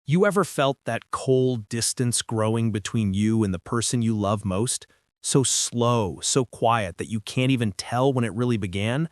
You ever felt that cold distance growing between you and the person you love most? So slow, so quiet that you can't even tell when it really began?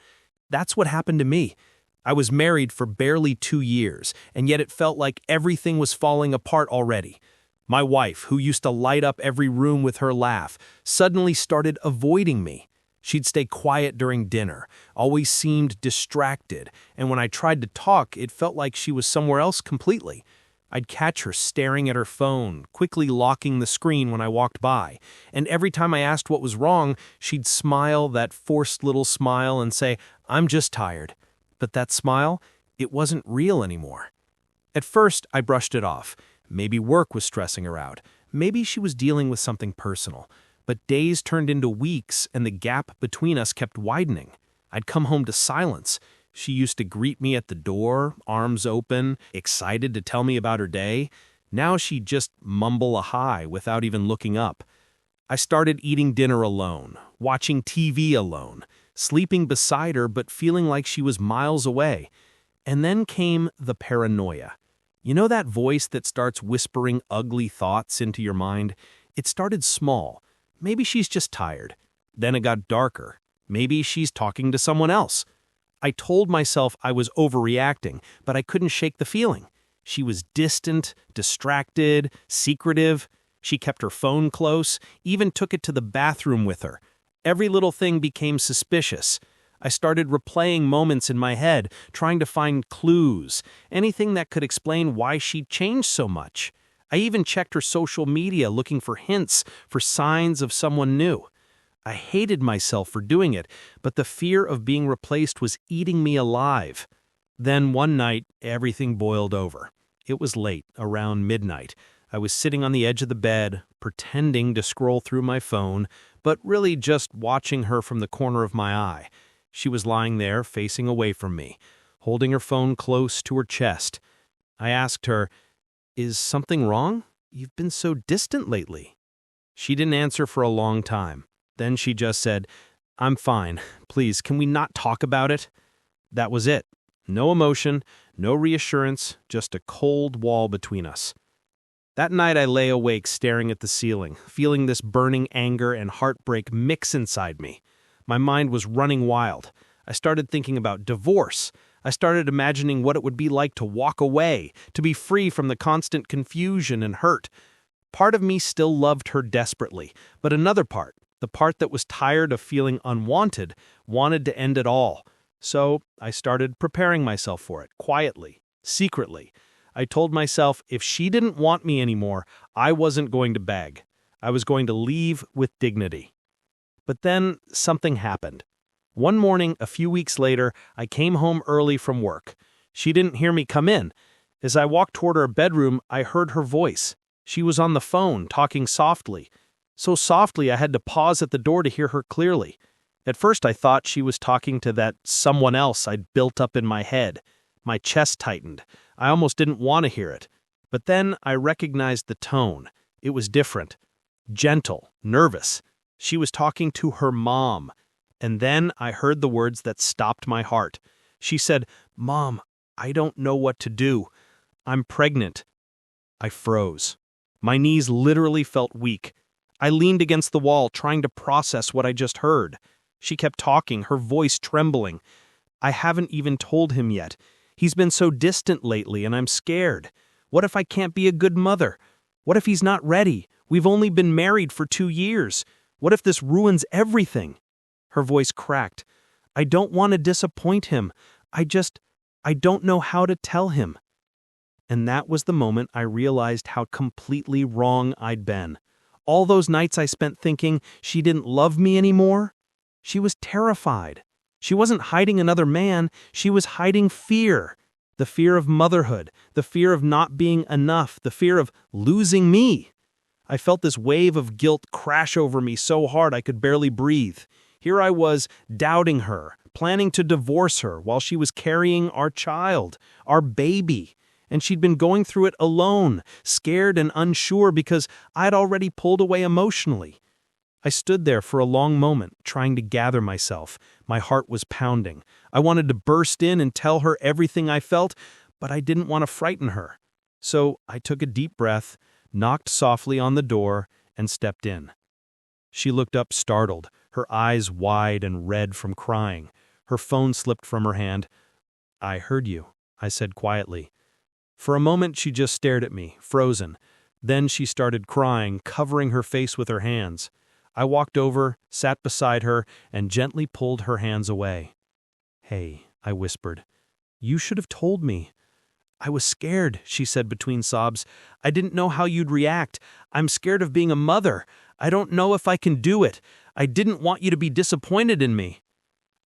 That's what happened to me. I was married for barely 2 years, and yet it felt like everything was falling apart already. My wife, who used to light up every room with her laugh, suddenly started avoiding me. She'd stay quiet during dinner, always seemed distracted, and when I tried to talk, it felt like she was somewhere else completely. I'd catch her staring at her phone, quickly locking the screen when I walked by, and every time I asked what was wrong, she'd smile that forced little smile and say, "I'm just tired." But that smile, it wasn't real anymore. At first, I brushed it off. Maybe work was stressing her out. Maybe she was dealing with something personal. But days turned into weeks, and the gap between us kept widening. I'd come home to silence. She used to greet me at the door, arms open, excited to tell me about her day. Now she'd just mumble a hi without even looking up. I started eating dinner alone, watching TV alone, sleeping beside her but feeling like she was miles away. And then came the paranoia. You know that voice that starts whispering ugly thoughts into your mind? It started small. Maybe she's just tired. Then it got darker. Maybe she's talking to someone else. I told myself I was overreacting, but I couldn't shake the feeling. She was distant, distracted, secretive. She kept her phone close, even took it to the bathroom with her. Every little thing became suspicious. I started replaying moments in my head, trying to find clues, anything that could explain why she'd changed so much. I even checked her social media looking for hints, for signs of someone new. I hated myself for doing it, but the fear of being replaced was eating me alive. Then one night, everything boiled over. It was late, around midnight. I was sitting on the edge of the bed, pretending to scroll through my phone, but really just watching her from the corner of my eye. She was lying there, facing away from me, holding her phone close to her chest. I asked her, "Is something wrong? You've been so distant lately." She didn't answer for a long time. Then she just said, "I'm fine. Please, can we not talk about it?" That was it. No emotion, no reassurance, just a cold wall between us. That night I lay awake staring at the ceiling, feeling this burning anger and heartbreak mix inside me. My mind was running wild. I started thinking about divorce. I started imagining what it would be like to walk away, to be free from the constant confusion and hurt. Part of me still loved her desperately, but another part, the part that was tired of feeling unwanted, wanted to end it all. So I started preparing myself for it, quietly, secretly. I told myself if she didn't want me anymore, I wasn't going to beg. I was going to leave with dignity. But then something happened. One morning, a few weeks later, I came home early from work. She didn't hear me come in. As I walked toward her bedroom, I heard her voice. She was on the phone, talking softly. So softly I had to pause at the door to hear her clearly. At first I thought she was talking to that someone else I'd built up in my head. My chest tightened. I almost didn't want to hear it. But then I recognized the tone. It was different. Gentle, nervous. She was talking to her mom. And then I heard the words that stopped my heart. She said, "Mom, I don't know what to do. I'm pregnant." I froze. My knees literally felt weak. I leaned against the wall, trying to process what I just heard. She kept talking, her voice trembling. "I haven't even told him yet. He's been so distant lately, and I'm scared. What if I can't be a good mother? What if he's not ready? We've only been married for 2 years. What if this ruins everything?" Her voice cracked. "I don't want to disappoint him. I don't know how to tell him." And that was the moment I realized how completely wrong I'd been. All those nights I spent thinking she didn't love me anymore. She was terrified. She wasn't hiding another man, she was hiding fear. The fear of motherhood, the fear of not being enough, the fear of losing me. I felt this wave of guilt crash over me so hard I could barely breathe. Here I was, doubting her, planning to divorce her while she was carrying our child, our baby. And she'd been going through it alone, scared and unsure because I'd already pulled away emotionally. I stood there for a long moment, trying to gather myself. My heart was pounding. I wanted to burst in and tell her everything I felt, but I didn't want to frighten her. So I took a deep breath, knocked softly on the door, and stepped in. She looked up startled, her eyes wide and red from crying. Her phone slipped from her hand. "I heard you," I said quietly. For a moment she just stared at me, frozen. Then she started crying, covering her face with her hands. I walked over, sat beside her, and gently pulled her hands away. "Hey," I whispered. "You should have told me." "I was scared," she said between sobs. "I didn't know how you'd react. I'm scared of being a mother. I don't know if I can do it. I didn't want you to be disappointed in me."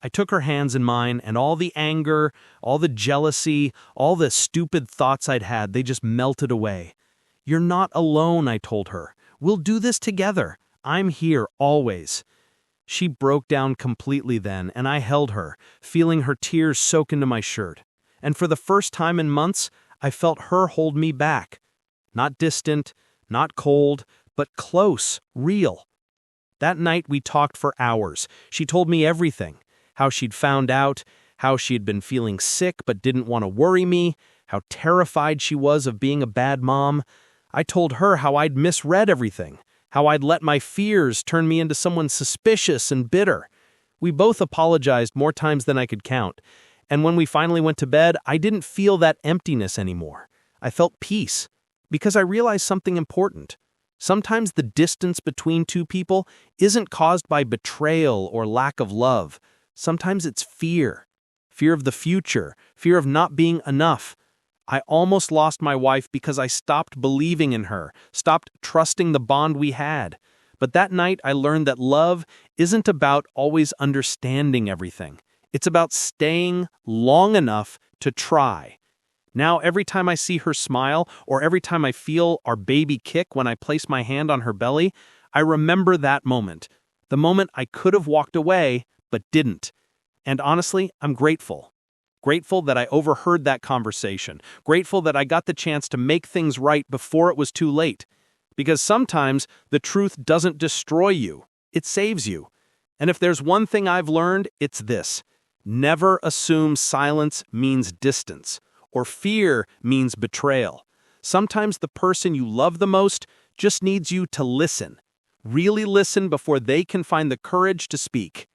I took her hands in mine, and all the anger, all the jealousy, all the stupid thoughts I'd had, they just melted away. "You're not alone," I told her. "We'll do this together. I'm here always." She broke down completely then, and I held her, feeling her tears soak into my shirt. And for the first time in months, I felt her hold me back. Not distant, not cold, but close, real. That night we talked for hours. She told me everything. How she'd found out, how she had been feeling sick but didn't want to worry me, how terrified she was of being a bad mom. I told her how I'd misread everything, how I'd let my fears turn me into someone suspicious and bitter. We both apologized more times than I could count. And when we finally went to bed, I didn't feel that emptiness anymore. I felt peace, because I realized something important. Sometimes the distance between two people isn't caused by betrayal or lack of love. Sometimes it's fear. Fear of the future, fear of not being enough. I almost lost my wife because I stopped believing in her, stopped trusting the bond we had. But that night I learned that love isn't about always understanding everything. It's about staying long enough to try. Now every time I see her smile, or every time I feel our baby kick when I place my hand on her belly, I remember that moment. The moment I could have walked away, but didn't. And honestly, I'm grateful. Grateful that I overheard that conversation. Grateful that I got the chance to make things right before it was too late. Because sometimes the truth doesn't destroy you, it saves you. And if there's one thing I've learned, it's this. Never assume silence means distance, or fear means betrayal. Sometimes the person you love the most just needs you to listen. Really listen before they can find the courage to speak.